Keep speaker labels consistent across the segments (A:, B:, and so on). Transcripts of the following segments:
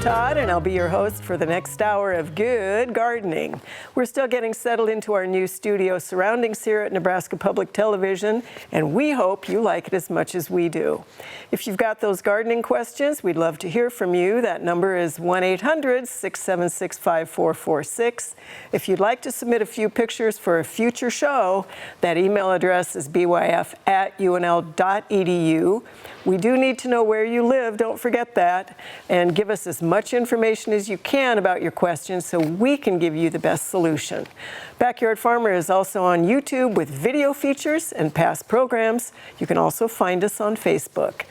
A: Todd, and I'll be your host for the next hour of Good Gardening. We're still getting settled into our new studio surroundings here at Nebraska Public Television, and we hope you like it as much as we do. If you've got those gardening questions, we'd love to hear from you. That number is 1-800-676-5446. If you'd like to submit a few pictures for a future show, that email address is byf@unl.edu. We do need to know where you live, don't forget that, and give us as much information as you can about your questions so we can give you the best solution. Backyard Farmer is also on YouTube with video features and past programs. You can also find us on Facebook.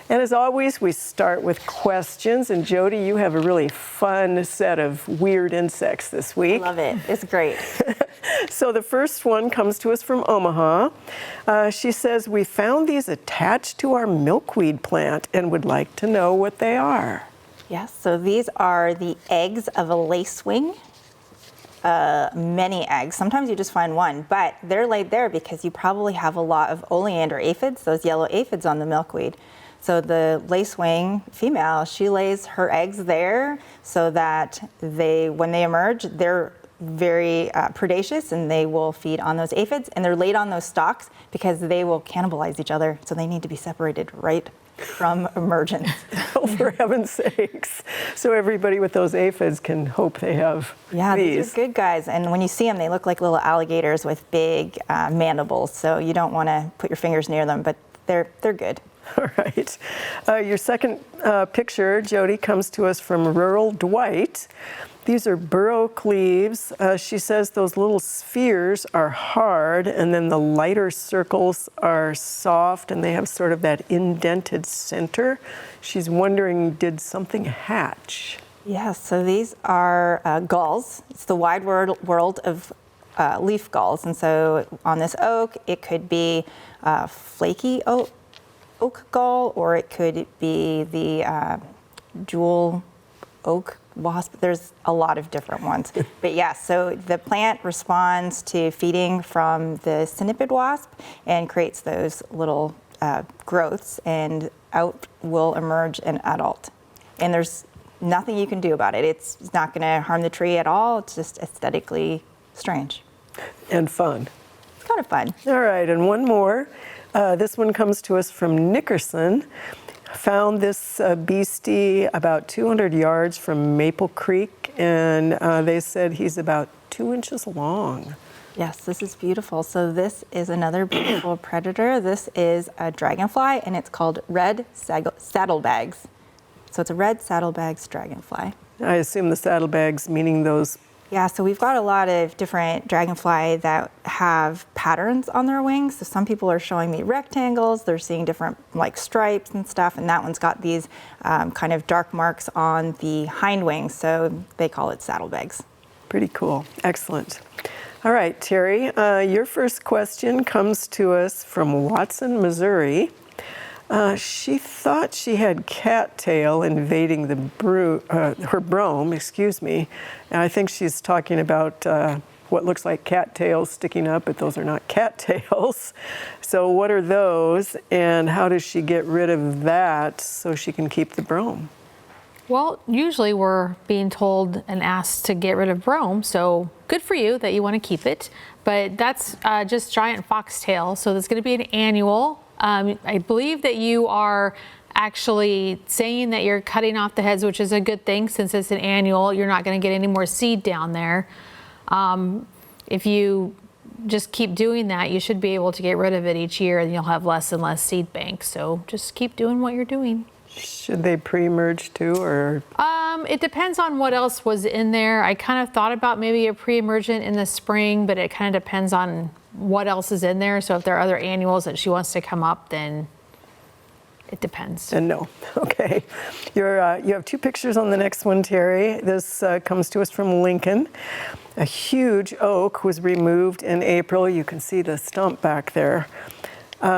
A: And as always, we start with questions. And Jody, you have a really fun set of weird insects this week.
B: I love it. It's great.
A: So the first one comes to us from Omaha. She says, we found these attached to our milkweed plant and would like to know what they are.
B: Yes, so these are the eggs of a lacewing. Many eggs. Sometimes you just find one, but they're laid there because you probably have a lot of oleander aphids, those yellow aphids on the milkweed. So the lacewing female, she lays her eggs there so that when they emerge, they're very predaceous and they will feed on those aphids, and they're laid on those stalks because they will cannibalize each other. So they need to be separated right from emergence.
A: Oh, for heaven's sakes. So everybody with those aphids can hope they have
B: these are good guys. And when you see them, they look like little alligators with big mandibles. So you don't want to put your fingers near them, but they're good.
A: All right. Your second picture, Jody, comes to us from rural Dwight. These are burrow cleaves. She says those little spheres are hard, and then the lighter circles are soft, and they have sort of that indented center. She's wondering, did something hatch?
B: Yes, so these are galls. It's the wide world of leaf galls. And so on this oak, it could be flaky oak gall, or it could be the jewel oak wasp. There's a lot of different ones. But yeah, so the plant responds to feeding from the synipid wasp and creates those little growths, and out will emerge an adult. And there's nothing you can do about it. It's not going to harm the tree at all. It's just aesthetically strange.
A: And fun.
B: It's kind of fun.
A: All right, and one more. This one comes to us from Nickerson. Found this beastie about 200 yards from Maple Creek, and they said he's about 2 inches long.
B: Yes, this is beautiful. So this is another beautiful predator. This is a dragonfly, and it's called red saddlebags. So it's a red saddlebags dragonfly.
A: I assume the saddlebags meaning those.
B: Yeah, so we've got a lot of different dragonfly that have patterns on their wings. So some people are showing me rectangles, they're seeing different like stripes and stuff, and that one's got these kind of dark marks on the hind wings, so they call it saddlebags.
A: Pretty cool, excellent. All right, Terry, your first question comes to us from Watson, Missouri. She thought she had cattail invading her brome, and I think she's talking about what looks like cattails sticking up, but those are not cattails. So what are those, and how does she get rid of that so she can keep the brome?
C: Well, usually we're being told and asked to get rid of brome, so good for you that you want to keep it, but that's just giant foxtail, so there's going to be an annual. I believe that you are actually saying that you're cutting off the heads, which is a good thing since it's an annual. You're not going to get any more seed down there. If you just keep doing that, you should be able to get rid of it each year, and you'll have less and less seed banks. So just keep doing what you're doing.
A: Should they pre-emerge too, or?
C: It depends on what else was in there. I kind of thought about maybe a pre-emergent in the spring, but it kind of depends on what else is in there. So if there are other annuals that she wants to come up, then it depends.
A: And no. Okay. You have two pictures on the next one, Terry. This comes to us from Lincoln. A huge oak was removed in April. You can see the stump back there.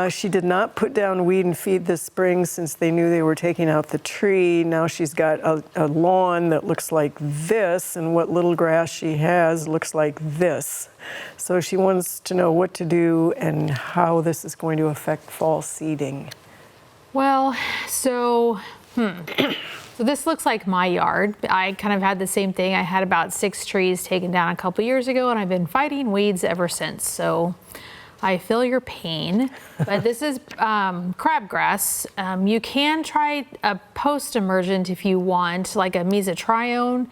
A: She did not put down weed and feed this spring since they knew they were taking out the tree. Now she's got a lawn that looks like this, and what little grass she has looks like this. So she wants to know what to do and how this is going to affect fall seeding.
C: Well, so So this looks like my yard. I kind of had the same thing. I had about 6 trees taken down a couple years ago, and I've been fighting weeds ever since. So I feel your pain. But this is crabgrass. You can try a post-emergent if you want, like a mesotrione.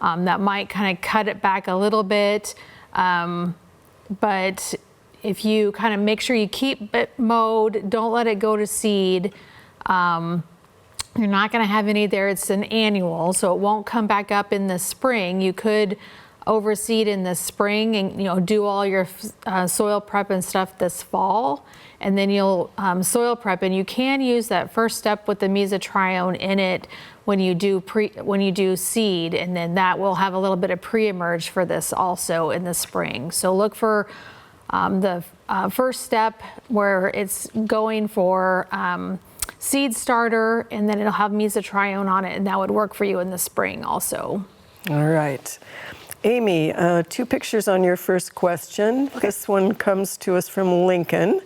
C: That might kind of cut it back a little bit. But if you kind of make sure you keep it mowed, don't let it go to seed. You're not going to have any there. It's an annual, so it won't come back up in the spring. You could overseed in the spring and do all your soil prep and stuff this fall, and then you'll soil prep. And you can use that first step with the mesotrione in it when you do seed, and then that will have a little bit of pre-emerge for this also in the spring. So look for the first step where it's going for seed starter, and then it'll have mesotrione on it, and that would work for you in the spring also.
A: All right. Amy, 2 pictures on your first question. This one comes to us from Lincoln.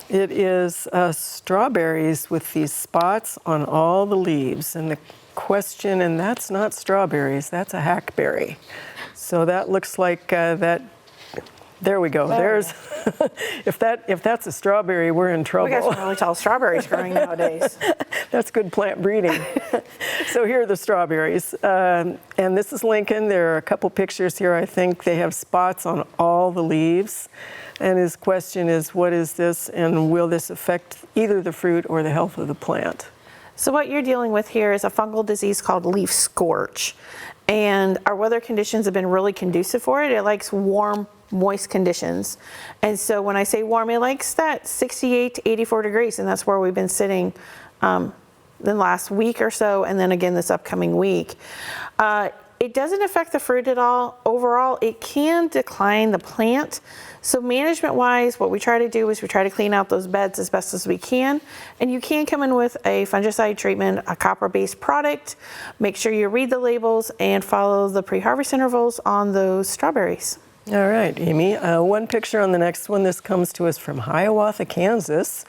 A: It is strawberries with these spots on all the leaves. And the question, and that's not strawberries, that's a hackberry. So that looks like that. There we go. There's, if that's a strawberry, we're in trouble.
D: We got some really tall strawberries growing nowadays.
A: That's good plant breeding. So here are the strawberries. And this is Lincoln. There are a couple pictures here. I think they have spots on all the leaves. And his question is, what is this, and will this affect either the fruit or the health of the plant?
D: So what you're dealing with here is a fungal disease called leaf scorch. And our weather conditions have been really conducive for it. It likes warm, moist conditions. And so when I say warm, it likes that 68 to 84 degrees, and that's where we've been sitting the last week or so, and then again this upcoming week. It doesn't affect the fruit at all. Overall, it can decline the plant. So management-wise, what we try to do is we try to clean out those beds as best as we can. And you can come in with a fungicide treatment, a copper-based product. Make sure you read the labels and follow the pre-harvest intervals on those strawberries.
A: All right, Amy. One picture on the next one. This comes to us from Hiawatha, Kansas.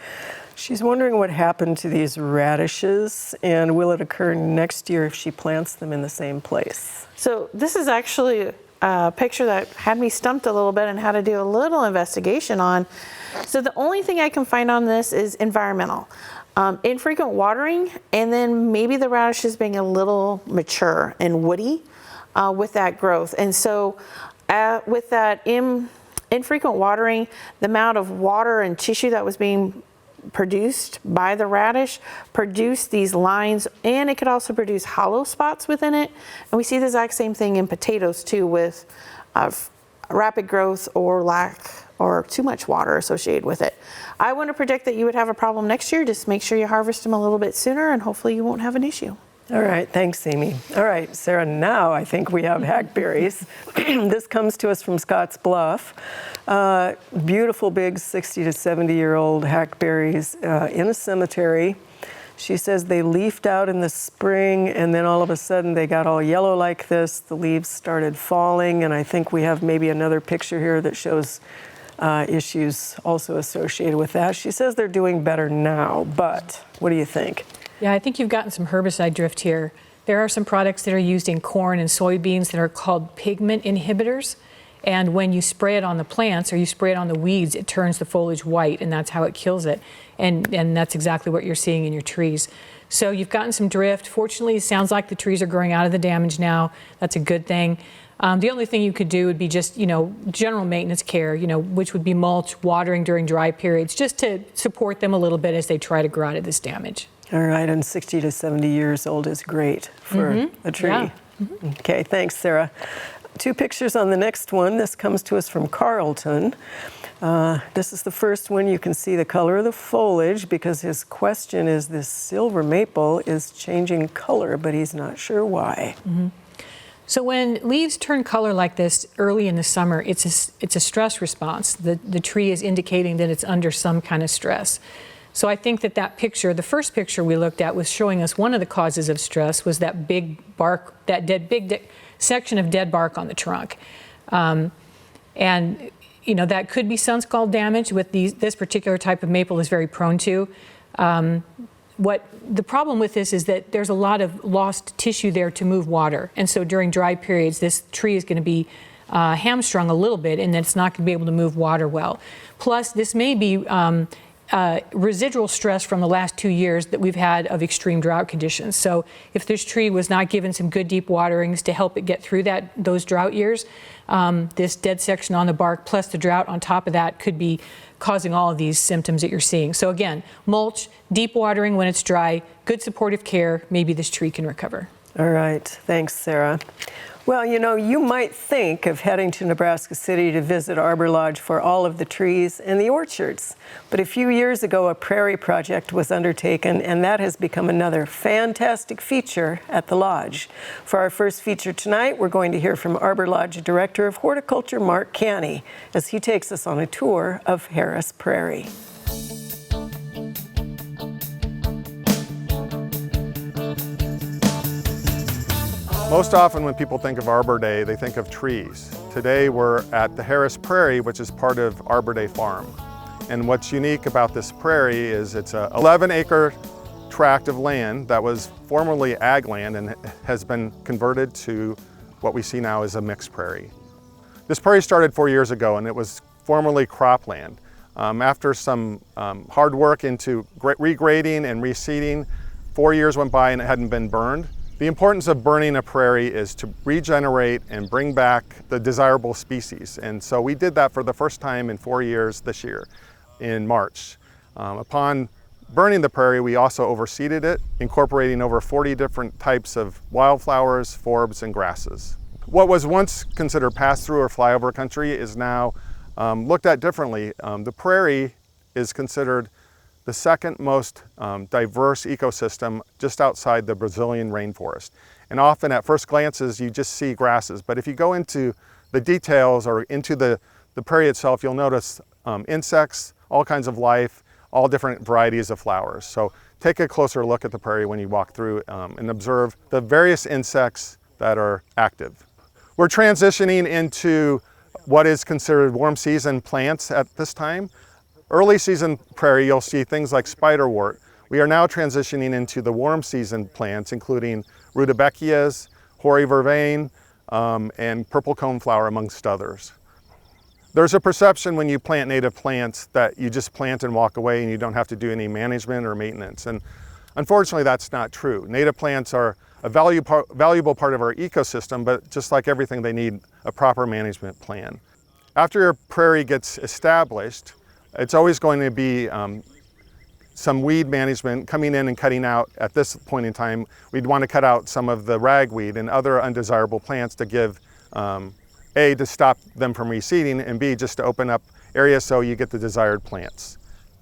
A: She's wondering what happened to these radishes, and will it occur next year if she plants them in the same place?
D: So this is actually a picture that had me stumped a little bit and had to do a little investigation on. So the only thing I can find on this is environmental. Infrequent watering, and then maybe the radishes being a little mature and woody with that growth. And so with that infrequent watering, the amount of water and tissue that was being produced by the radish produced these lines, and it could also produce hollow spots within it. And we see the exact same thing in potatoes too, with rapid growth or lack or too much water associated with it. I want to predict that you would have a problem next year. Just make sure you harvest them a little bit sooner, and hopefully you won't have an issue.
A: All right, thanks, Amy. All right, Sarah, now I think we have hackberries. This comes to us from Scotts Bluff. Beautiful big 60 to 70-year-old hackberries in a cemetery. She says they leafed out in the spring, and then all of a sudden they got all yellow like this. The leaves started falling, and I think we have maybe another picture here that shows issues also associated with that. She says they're doing better now, but what do you think?
E: Yeah, I think you've gotten some herbicide drift here. There are some products that are used in corn and soybeans that are called pigment inhibitors. And when you spray it on the plants or you spray it on the weeds, it turns the foliage white, and that's how it kills it. And that's exactly what you're seeing in your trees. So you've gotten some drift. Fortunately, it sounds like the trees are growing out of the damage now. That's a good thing. The only thing you could do would be just, general maintenance care, which would be mulch, watering during dry periods, just to support them a little bit as they try to grow out of this damage.
A: All right, and 60 to 70 years old is great for a tree.
E: Yeah.
A: Okay, thanks, Sarah. 2 pictures on the next one. This comes to us from Carlton. This is the first one. You can see the color of the foliage because his question is this silver maple is changing color, but he's not sure why.
E: So when leaves turn color like this early in the summer, it's a stress response. The tree is indicating that it's under some kind of stress. So I think that picture, the first picture we looked at, was showing us one of the causes of stress was that big bark, that big section of dead bark on the trunk. And that could be sun scald damage with this particular type of maple is very prone to. What the problem with this is that there's a lot of lost tissue there to move water. And so during dry periods, this tree is going to be hamstrung a little bit, and then it's not going to be able to move water well. Plus, this may be residual stress from the last 2 years that we've had of extreme drought conditions. So if this tree was not given some good deep waterings to help it get through those drought years, this dead section on the bark plus the drought on top of that could be causing all of these symptoms that you're seeing. So again, mulch, deep watering when it's dry, good supportive care, maybe this tree can recover.
A: All right, thanks, Sarah. Well, you know, you might think of heading to Nebraska City to visit Arbor Lodge for all of the trees and the orchards. But a few years ago, a prairie project was undertaken, and that has become another fantastic feature at the lodge. For our first feature tonight, we're going to hear from Arbor Lodge Director of Horticulture, Mark Canny, as he takes us on a tour of Harris Prairie.
F: Most often when people think of Arbor Day, they think of trees. Today we're at the Harris Prairie, which is part of Arbor Day Farm. And what's unique about this prairie is it's a 11-acre tract of land that was formerly ag land and has been converted to what we see now as a mixed prairie. This prairie started 4 years ago, and it was formerly cropland. After some hard work into regrading and reseeding, 4 years went by and it hadn't been burned. The importance of burning a prairie is to regenerate and bring back the desirable species. And so we did that for the first time in 4 years this year in March. Upon burning the prairie, we also overseeded it, incorporating over 40 different types of wildflowers, forbs, and grasses. What was once considered pass-through or flyover country is now looked at differently. The prairie is considered the second most diverse ecosystem just outside the Brazilian rainforest. And often at first glances, you just see grasses. But if you go into the details or into the prairie itself, you'll notice insects, all kinds of life, all different varieties of flowers. So take a closer look at the prairie when you walk through and observe the various insects that are active. We're transitioning into what is considered warm season plants at this time. Early season prairie, you'll see things like spiderwort. We are now transitioning into the warm season plants, including rudbeckias, hoary vervain, and purple coneflower, amongst others. There's a perception when you plant native plants that you just plant and walk away and you don't have to do any management or maintenance. And unfortunately, that's not true. Native plants are a valuable part of our ecosystem, but just like everything, they need a proper management plan. After your prairie gets established, it's always going to be some weed management coming in and cutting out. At this point in time, we'd want to cut out some of the ragweed and other undesirable plants to give, A, to stop them from reseeding, and B, just to open up areas so you get the desired plants.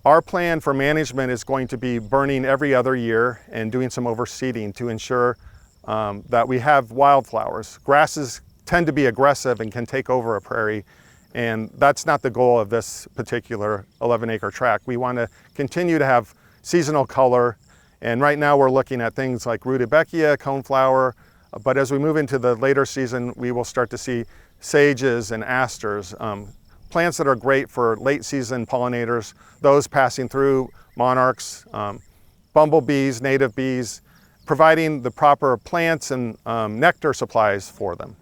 F: Our plan for management is going to be burning every other year and doing some overseeding to ensure that we have wildflowers. Grasses tend to be aggressive and can take over a prairie, and that's not the goal of this particular 11-acre tract. We want to continue to have seasonal color, and right now we're looking at things like rudbeckia, coneflower, but as we move into the later season, we will start to see sages and asters, plants that are great for late season pollinators, those passing through, monarchs, bumblebees, native bees, providing the proper plants and nectar supplies for them.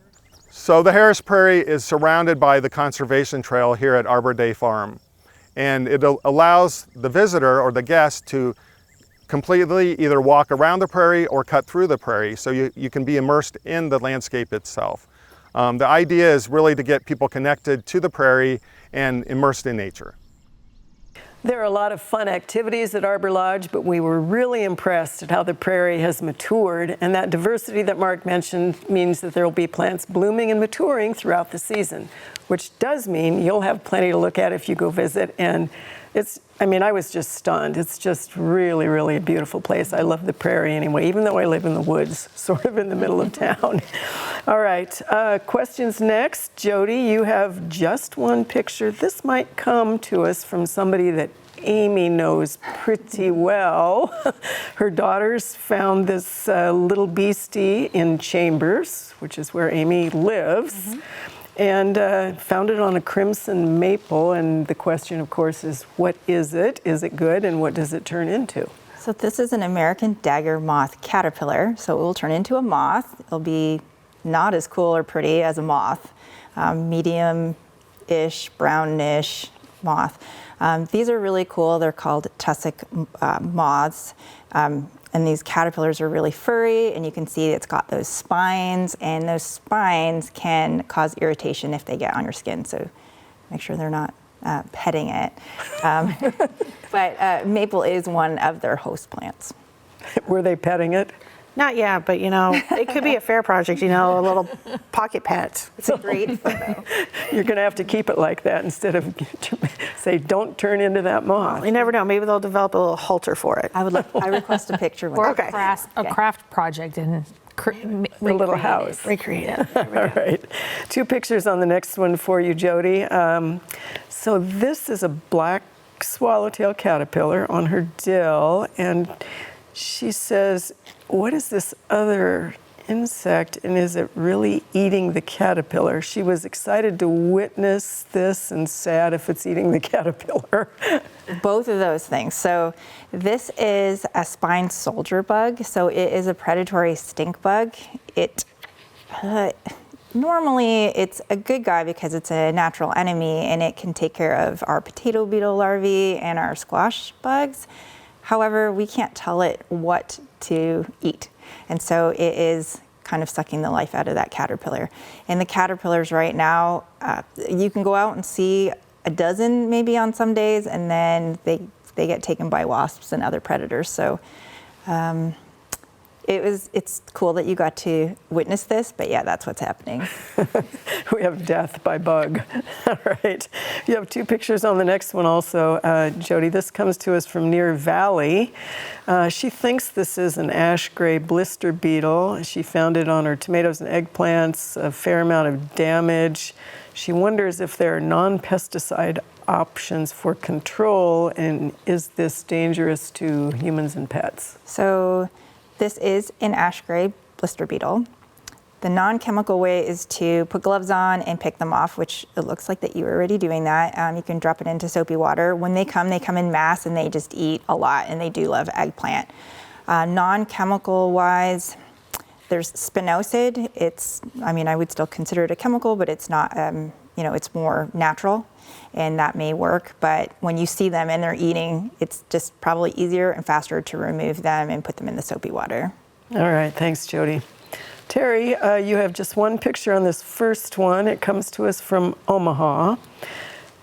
F: So the Harris Prairie is surrounded by the conservation trail here at Arbor Day Farm, and it allows the visitor or the guest to completely either walk around the prairie or cut through the prairie, so you can be immersed in the landscape itself. The idea is really to get people connected to the prairie and immersed in nature.
A: There are a lot of fun activities at Arbor Lodge, but we were really impressed at how the prairie has matured, and that diversity that Mark mentioned means that there will be plants blooming and maturing throughout the season, which does mean you'll have plenty to look at if you go visit. And I was just stunned. It's just really, really a beautiful place. I love the prairie anyway, even though I live in the woods, sort of in the middle of town. All right, questions next. Jody, you have just one picture. This might come to us from somebody that Amy knows pretty well. Her daughters found this little beastie in Chambers, which is where Amy lives. And found it on a crimson maple, and the question, of course, is what is it? Is it good, and what does it turn into?
B: So this is an American dagger moth caterpillar. So it will turn into a moth. It'll be not as cool or pretty as a moth, medium-ish, brownish moth. These are really cool. They're called tussock moths. And these caterpillars are really furry, and you can see it's got those spines, and those spines can cause irritation if they get on your skin. So make sure they're not petting it. But maple is one of their host plants.
A: Were they petting it?
D: Not yet, but it could be a fair project, a little pocket pet.
B: It's a great photo.
A: You're going to have to keep it like that instead of say, don't turn into that moth.
D: You never know. Maybe they'll develop a little halter for it.
B: I request a picture.
C: Or
D: Okay.
C: a craft project and
A: A little house.
D: Recreate it.
A: All right. 2 pictures on the next one for you, Jody. So this is a black swallowtail caterpillar on her dill, and she says, what is this other insect, and is it really eating the caterpillar? She was excited to witness this and sad if it's eating the caterpillar.
B: Both of those things. So this is a spine soldier bug. So it is a predatory stink bug. Normally it's a good guy because it's a natural enemy and it can take care of our potato beetle larvae and our squash bugs. However, we can't tell it what to eat. And so it is kind of sucking the life out of that caterpillar. And the caterpillars right now, you can go out and see a dozen maybe on some days, and then they get taken by wasps and other predators. So it's cool that you got to witness this, but yeah, that's what's happening.
A: We have death by bug. All right. You have 2 pictures on the next one also, Jody. This comes to us from Near Valley. She thinks this is an ash gray blister beetle. She found it on her tomatoes and eggplants, a fair amount of damage. She wonders if there are non-pesticide options for control, and is this dangerous to humans and pets?
B: So this is an ash gray blister beetle. The non-chemical way is to put gloves on and pick them off, which it looks like that you were already doing that. You can drop it into soapy water. When they come in mass and they just eat a lot, and they do love eggplant. Non-chemical wise, there's spinosad. I would still consider it a chemical, but it's not, it's more natural, and that may work. But when you see them and they're eating, it's just probably easier and faster to remove them and put them in the soapy water.
A: All right, thanks, Jody. Terry, you have just 1 picture on this first one. It comes to us from Omaha.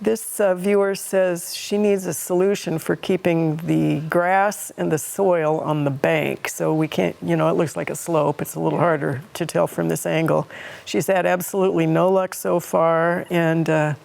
A: This viewer says she needs a solution for keeping the grass and the soil on the bank. So we can't, it looks like a slope. It's a little harder to tell from this angle. She's had absolutely no luck so far, and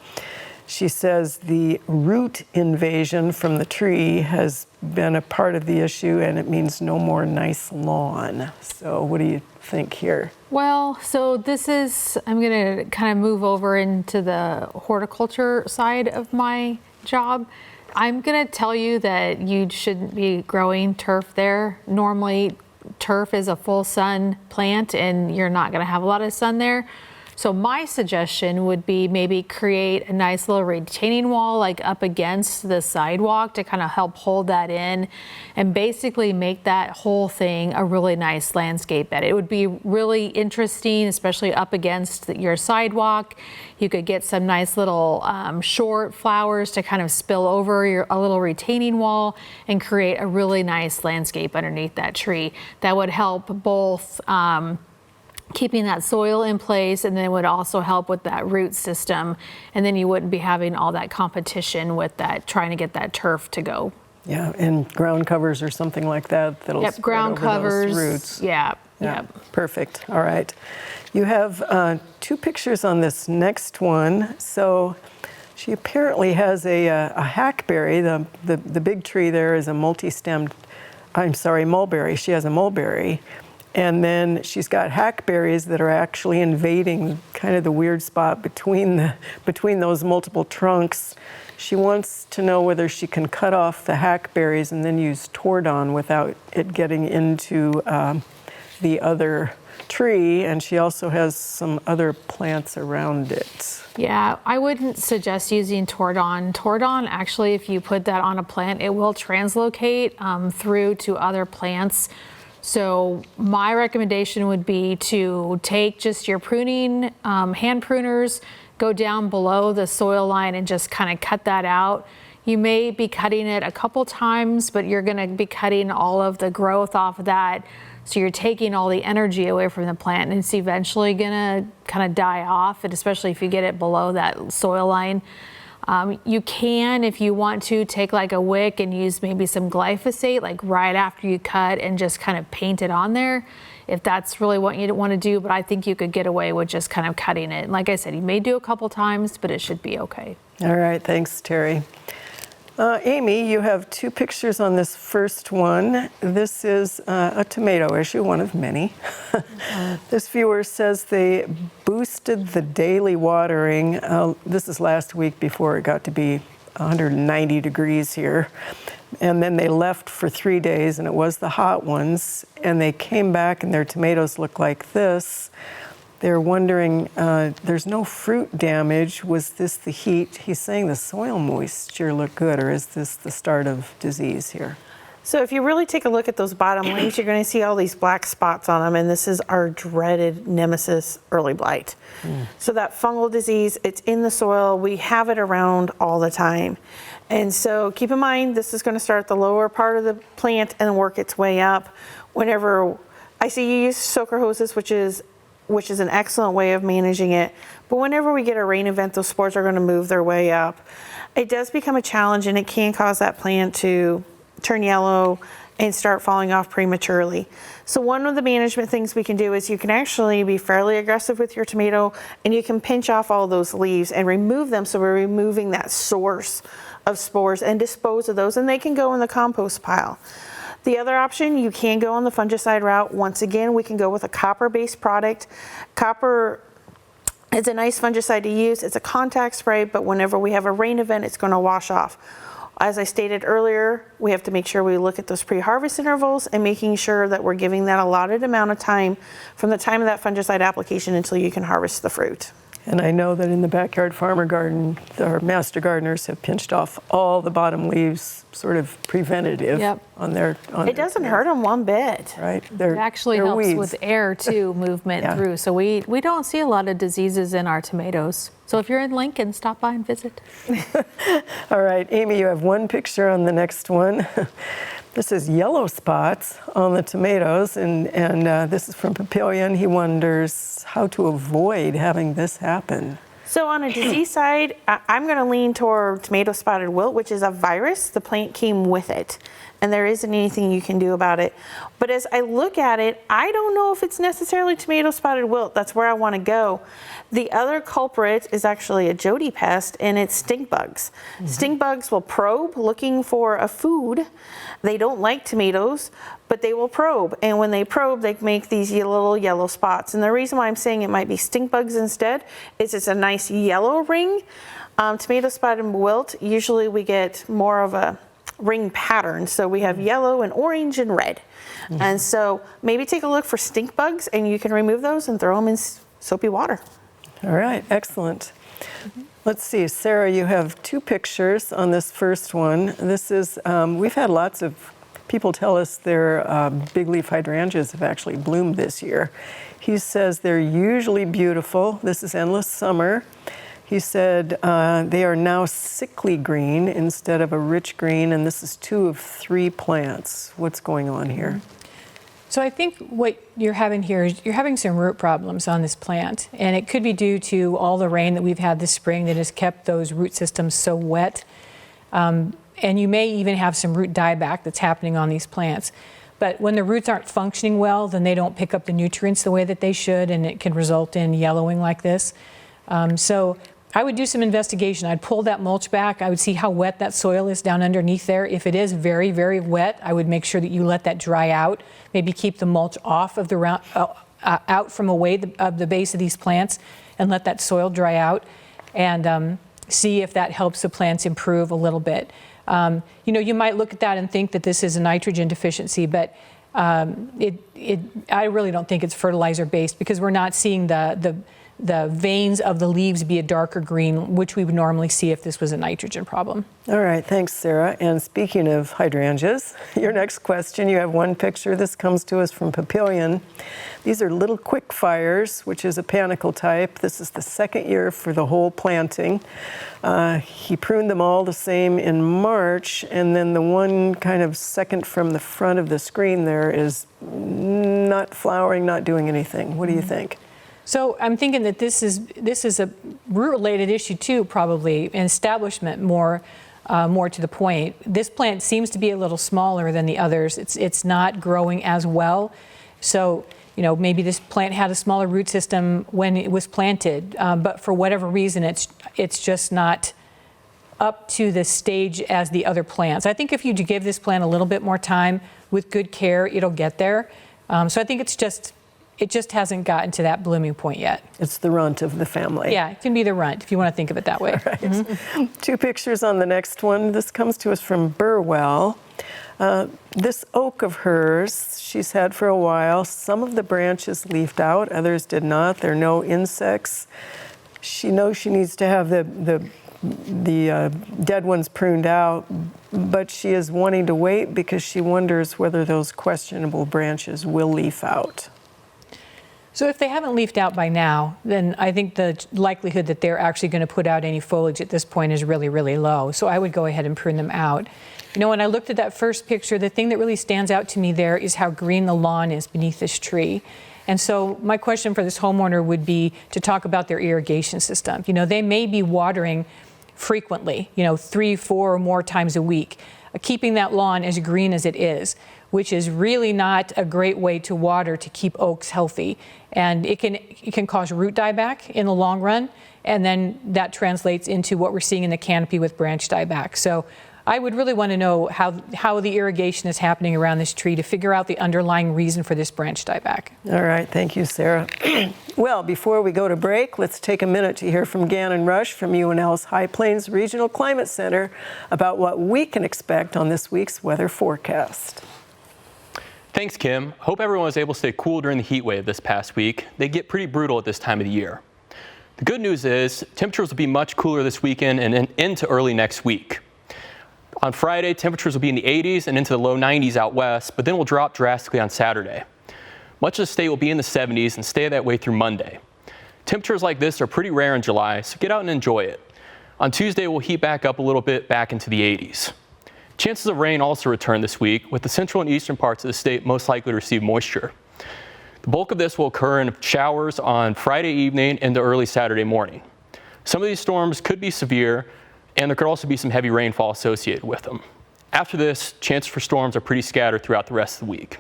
A: she says the root invasion from the tree has been a part of the issue, and it means no more nice lawn. So what do you think here?
C: Well, so I'm going to kind of move over into the horticulture side of my job. I'm going to tell you that you shouldn't be growing turf there. Normally, turf is a full sun plant, and you're not going to have a lot of sun there. So my suggestion would be maybe create a nice little retaining wall like up against the sidewalk to kind of help hold that in, and basically make that whole thing a really nice landscape bed. It would be really interesting, especially up against your sidewalk. You could get some nice little short flowers to kind of spill over a little retaining wall and create a really nice landscape underneath that tree. That would help both keeping that soil in place, and then it would also help with that root system, and then you wouldn't be having all that competition with that, trying to get that turf to go.
A: Yeah, and ground covers or something like that that'll spread
C: ground
A: over
C: covers,
A: those roots.
C: Yeah.
A: Perfect. All right. You have 2 pictures on this next one. So she apparently has a hackberry. The big tree there is a mulberry. She has a mulberry. And then she's got hackberries that are actually invading kind of the weird spot between those multiple trunks. She wants to know whether she can cut off the hackberries and then use Tordon without it getting into the other tree, and she also has some other plants around it.
C: Yeah, I wouldn't suggest using Tordon. Tordon, actually, if you put that on a plant, it will translocate through to other plants. So my recommendation would be to take just your pruning, hand pruners, go down below the soil line and just kind of cut that out. You may be cutting it a couple times, but you're going to be cutting all of the growth off of that. So you're taking all the energy away from the plant, and it's eventually going to kind of die off, and especially if you get it below that soil line. You can, if you want to, take like a wick and use maybe some glyphosate, like right after you cut, and just kind of paint it on there, if that's really what you want to do. But I think you could get away with just kind of cutting it. Like I said, you may do a couple times, but it should be okay.
A: All right, thanks, Terry. Amy, you have two pictures on this first one. This is a tomato issue, one of many. This viewer says they boosted the daily watering. This is last week before it got to be 190 degrees here. And then they left for 3 days, and it was the hot ones. And they came back, and their tomatoes look like this. They're wondering, there's no fruit damage. Was this the heat? He's saying the soil moisture looked good, or is this the start of disease here?
D: So if you really take a look at those bottom leaves, you're going to see all these black spots on them, and this is our dreaded nemesis, early blight. So that fungal disease, it's in the soil. We have it around all the time. And so keep in mind, this is going to start at the lower part of the plant and work its way up. Whenever I see you use soaker hoses, which is an excellent way of managing it. But whenever we get a rain event, those spores are going to move their way up. It does become a challenge, and it can cause that plant to turn yellow and start falling off prematurely. So one of the management things we can do is you can actually be fairly aggressive with your tomato, and you can pinch off all those leaves and remove them, so we're removing that source of spores, and dispose of those, and they can go in the compost pile. The other option, you can go on the fungicide route. Once again, we can go with a copper-based product. Copper is a nice fungicide to use. It's a contact spray, but whenever we have a rain event, it's going to wash off. As I stated earlier, we have to make sure we look at those pre-harvest intervals and making sure that we're giving that allotted amount of time from the time of that fungicide application until you can harvest the fruit.
A: And I know that in the backyard farmer garden, our master gardeners have pinched off all the bottom leaves, sort of preventative.
C: Yep.
A: on their.
D: It doesn't hurt them one bit.
A: Right.
C: It actually
A: they're
C: helps
A: weeds.
C: with air too, movement
A: Yeah.
C: through. So we don't see a lot of diseases in our tomatoes. So if you're in Lincoln, stop by and visit.
A: All right, Amy, you have one picture on the next one. This is yellow spots on the tomatoes, and this is from Papillion. He wonders how to avoid having this happen.
D: So on a disease side, I'm going to lean toward tomato spotted wilt, which is a virus. The plant came with it, and there isn't anything you can do about it. But as I look at it, I don't know if it's necessarily tomato spotted wilt. That's where I want to go. The other culprit is actually a Jody pest, and it's stink bugs. Mm-hmm. Stink bugs will probe looking for a food. They don't like tomatoes, but they will probe. And when they probe, they make these little yellow spots. And the reason why I'm saying it might be stink bugs instead is it's a nice yellow ring. Tomato spotted wilt, usually we get more of a ring pattern. So we have yellow and orange and red. Mm-hmm. And so maybe take a look for stink bugs, and you can remove those and throw them in soapy water.
A: All right, excellent. Mm-hmm. Let's see, Sarah, you have two pictures on this first one. This is, we've had lots of people tell us their big leaf hydrangeas have actually bloomed this year. He says they're usually beautiful. This is Endless Summer. He said they are now sickly green instead of a rich green, and this is 2 of 3 plants. What's going on here?
E: So I think what you're having here is you're having some root problems on this plant, and it could be due to all the rain that we've had this spring that has kept those root systems so wet. And you may even have some root dieback that's happening on these plants. But when the roots aren't functioning well, then they don't pick up the nutrients the way that they should, and it can result in yellowing like this. So I would do some investigation. I'd pull that mulch back. I would see how wet that soil is down underneath there. If it is very, very wet, I would make sure that you let that dry out. Maybe keep the mulch off of the out from away of the base of these plants, and let that soil dry out, and see if that helps the plants improve a little bit. You know, you might look at that and think that this is a nitrogen deficiency, but I really don't think it's fertilizer based because we're not seeing the veins of the leaves be a darker green, which we would normally see if this was a nitrogen problem.
A: All right, thanks, Sarah. And speaking of hydrangeas, your next question, you have one picture. This comes to us from Papillion. These are little quick fires, which is a panicle type. This is the second year for the whole planting. He pruned them all the same in March, and then the one kind of second from the front of the screen there is not flowering, not doing anything. What do you think?
E: So I'm thinking that this is a root-related issue too, probably, and establishment more to the point. This plant seems to be a little smaller than the others. It's not growing as well. So, maybe this plant had a smaller root system when it was planted, but for whatever reason, it's just not up to the stage as the other plants. I think if you give this plant a little bit more time with good care, it'll get there. So I think it just hasn't gotten to that blooming point yet.
A: It's the runt of the family.
E: Yeah, it can be the runt if you want to think of it that way.
A: Right. Mm-hmm. Two pictures on the next one. This comes to us from Burwell. This oak of hers, she's had for a while. Some of the branches leafed out, others did not. There are no insects. She knows she needs to have the dead ones pruned out, but she is wanting to wait because she wonders whether those questionable branches will leaf out.
E: So if they haven't leafed out by now, then I think the likelihood that they're actually going to put out any foliage at this point is really, really low. So I would go ahead and prune them out. When I looked at that first picture, the thing that really stands out to me there is how green the lawn is beneath this tree. And so my question for this homeowner would be to talk about their irrigation system. They may be watering frequently, 3, 4 or more times a week, keeping that lawn as green as it is, which is really not a great way to water to keep oaks healthy. And it can cause root dieback in the long run, and then that translates into what we're seeing in the canopy with branch dieback. So I would really want to know how the irrigation is happening around this tree to figure out the underlying reason for this branch dieback.
A: All right, thank you, Sarah. Well, before we go to break, let's take a minute to hear from Gannon Rush from UNL's High Plains Regional Climate Center about what we can expect on this week's weather forecast.
G: Thanks, Kim. Hope everyone was able to stay cool during the heat wave this past week. They get pretty brutal at this time of the year. The good news is temperatures will be much cooler this weekend and into early next week. On Friday, temperatures will be in the 80s and into the low 90s out west, but then will drop drastically on Saturday. Much of the state will be in the 70s and stay that way through Monday. Temperatures like this are pretty rare in July, so get out and enjoy it. On Tuesday, we'll heat back up a little bit back into the 80s. Chances of rain also return this week, with the central and eastern parts of the state most likely to receive moisture. The bulk of this will occur in showers on Friday evening into early Saturday morning. Some of these storms could be severe, and there could also be some heavy rainfall associated with them. After this, chances for storms are pretty scattered throughout the rest of the week.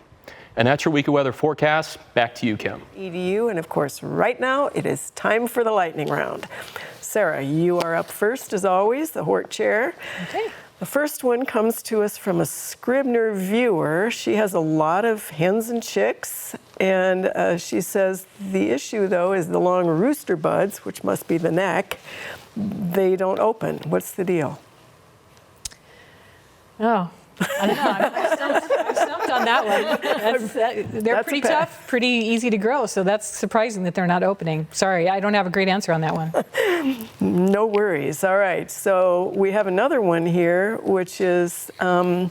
G: And that's your weekly weather forecast. Back to you, Kim.
A: EDU, and of course, right now, it is time for the lightning round. Sarah, you are up first, as always, the Hort Chair.
E: Okay.
A: The first one comes to us from a Scribner viewer. She has a lot of hens and chicks, and she says the issue, though, is the long rooster buds, which must be the neck. They don't open. What's the deal?
E: Oh, I don't know. I'm stumped on that one. They're pretty tough, pretty easy to grow, so that's surprising that they're not opening. Sorry, I don't have a great answer on that one.
A: No worries. All right, so we have another one here, which is, can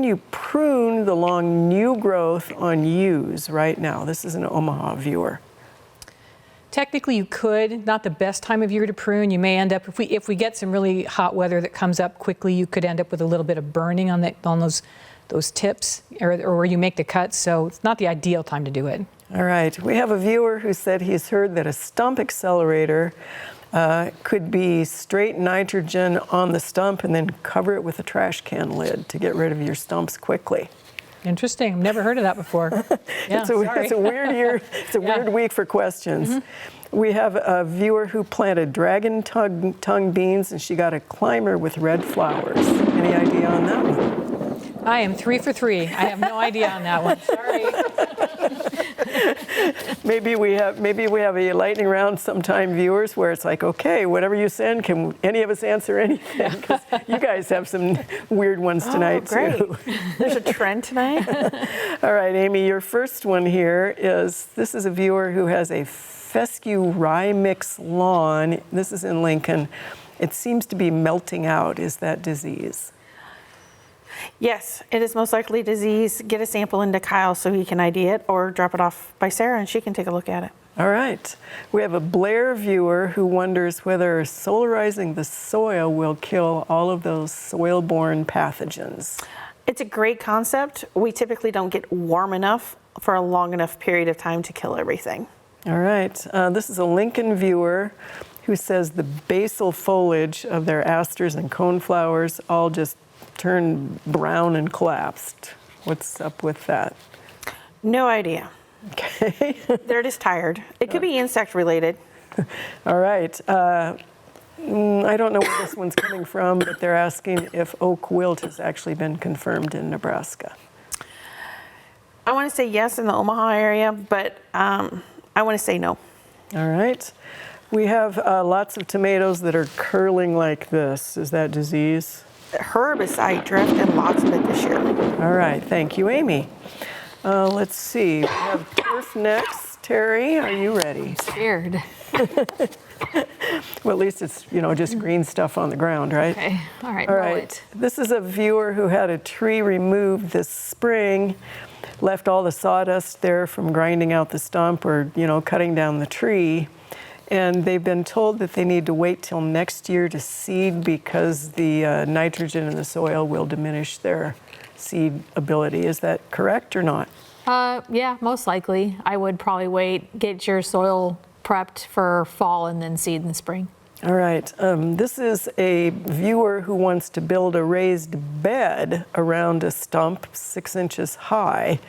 A: you prune the long new growth on yews right now? This is an Omaha viewer.
E: Technically, you could. Not the best time of year to prune. You may end up, if we get some really hot weather that comes up quickly, you could end up with a little bit of burning on those tips, or where you make the cuts. So it's not the ideal time to do it.
A: All right. We have a viewer who said he's heard that a stump accelerator could be straight nitrogen on the stump and then cover it with a trash can lid to get rid of your stumps quickly.
E: Interesting. I've never heard of that before. Yeah,
A: it's a weird year. It's a weird week for questions. Mm-hmm. We have a viewer who planted dragon tongue beans, and she got a climber with red flowers. Any idea on that one?
E: I am 3 for 3. I have no idea on that one. Sorry.
A: Maybe we have a lightning round sometime, viewers, where it's like, okay, whatever you send, can any of us answer anything? Because you guys have some weird ones tonight too.
D: There's a trend tonight.
A: All right, Amy, your first one here this is a viewer who has a fescue rye mix lawn. This is in Lincoln. It seems to be melting out. Is that disease?
D: Yes, it is most likely disease. Get a sample into Kyle so he can ID it, or drop it off by Sarah and she can take a look at it.
A: All right. We have a Blair viewer who wonders whether solarizing the soil will kill all of those soil-borne pathogens.
D: It's a great concept. We typically don't get warm enough for a long enough period of time to kill everything.
A: All right. This is a Lincoln viewer who says the basal foliage of their asters and coneflowers all just turned brown and collapsed. What's up with that?
D: No idea.
A: Okay.
D: They're just tired. It could be insect related.
A: All right. I don't know where this one's coming from, but they're asking if oak wilt has actually been confirmed in Nebraska.
D: I want to say yes in the Omaha area, but I want to say no.
A: All right. We have lots of tomatoes that are curling like this. Is that disease?
D: Herbicide drift and lots of it this year.
A: All right. Thank you, Amy. Let's see. We have turf next. Terry, are you ready?
C: Scared.
A: Well, at least it's, just green stuff on the ground, right?
C: Okay. All right.
A: All
C: roll
A: right.
C: it.
A: This is a viewer who had a tree removed this spring, left all the sawdust there from grinding out the stump or, cutting down the tree. And they've been told that they need to wait till next year to seed because the nitrogen in the soil will diminish their seed ability. Is that correct or not?
C: Yeah, most likely. I would probably wait, get your soil prepped for fall and then seed in the spring.
A: All right. This is a viewer who wants to build a raised bed around a stump 6 inches high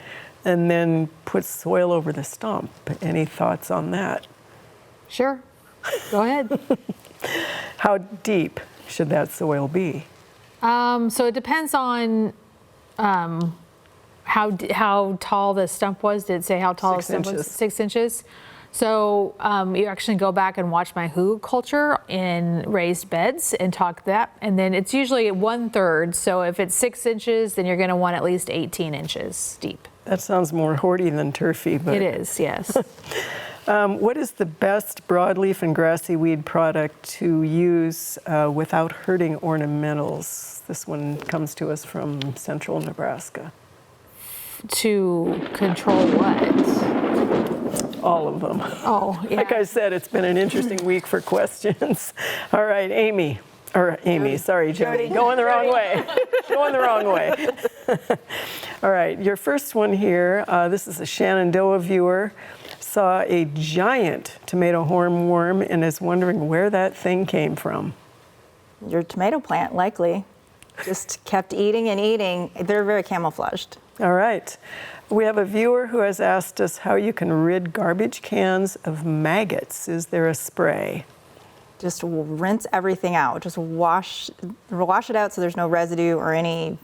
A: and then put soil over the stump. Any thoughts on that?
C: Sure. Go ahead.
A: How deep should that soil be?
C: So it depends on how tall the stump was. Did it say how tall
A: 6
C: the stump was?
A: inches.
C: 6 inches. So you actually go back and watch my hugel culture in raised beds and talk that. And then it's usually 1/3. So if it's 6 inches, then you're going to want at least 18 inches deep.
A: That sounds more horty than turfy, but
C: It is, yes.
A: What is the best broadleaf and grassy weed product to use without hurting ornamentals? This one comes to us from central Nebraska.
C: To control what?
A: All of them.
C: Oh, yeah.
A: Like I said, it's been an interesting week for questions. All right, Amy. Sorry, Jody. Going the wrong way. Going the wrong way. All right, your first one here, this is a Shenandoah viewer, saw a giant tomato hornworm and is wondering where that thing came from.
B: Your tomato plant, likely. Just kept eating and eating. They're very camouflaged.
A: All right. We have a viewer who has asked us how you can rid garbage cans of maggots. Is there a spray?
B: Just rinse everything out. Just wash it out so there's no residue or any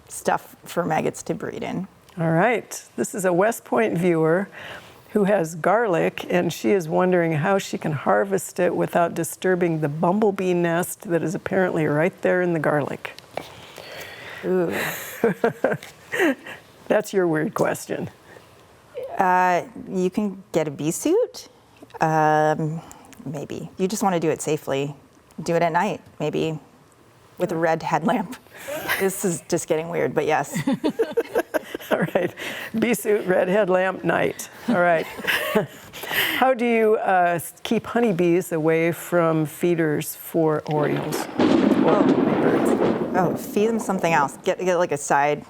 B: stuff for maggots to breed in.
A: All right. This is a West Point viewer who has garlic, and she is wondering how she can harvest it without disturbing the bumblebee nest that is apparently right there in the garlic.
B: Ooh.
A: That's your weird question.
B: You can get a bee suit. Maybe. You just want to do it safely. Do it at night, maybe with a red headlamp. This is just getting weird, but yes.
A: All right. Bee suit, red headlamp, night. All right. How do you keep honeybees away from feeders for orioles or birds?
B: Oh, feed them something else. Get like a side